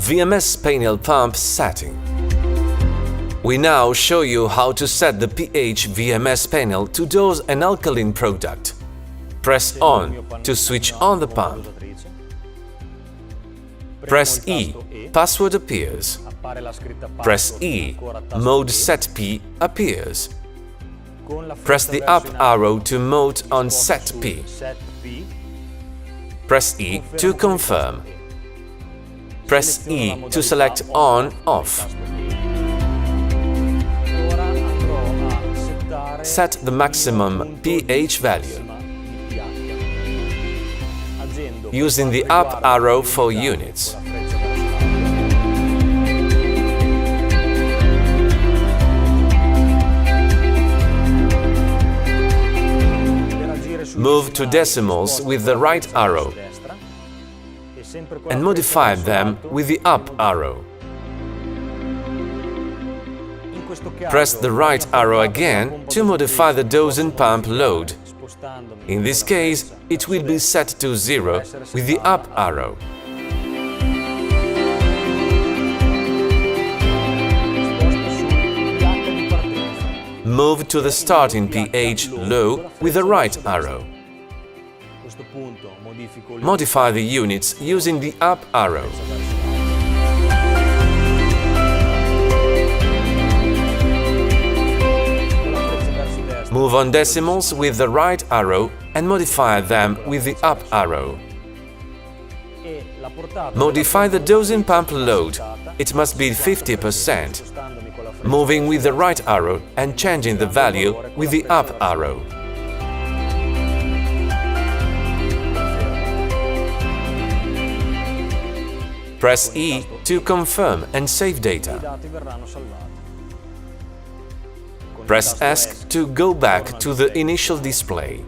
VMS panel pump setting. We now show you how to set the pH VMS panel to dose an alkaline product. Press on to switch on the pump. Press E, password appears. Press E, mode set P appears. Press the up arrow to mode on set P. Press E to confirm. Press E to select on/off. Set the maximum pH value. Using the up arrow for units. Move to decimals with the right arrow and modify them with the up arrow. Press the right arrow again to modify the dose and pump load. In this case, it will be set to 0 with the up arrow. Move to the starting pH low with the right arrow. Modify the units using the up arrow. Move on decimals with the right arrow and modify them with the up arrow. Modify the dose and pump load. It must be 50%. Moving with the right arrow and changing the value with the up arrow. Press E to confirm and save data. Press ESC to go back to the initial display.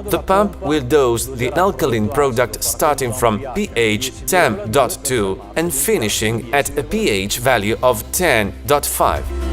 The pump will dose the alkaline product starting from pH 10.2 and finishing at a pH value of 10.5.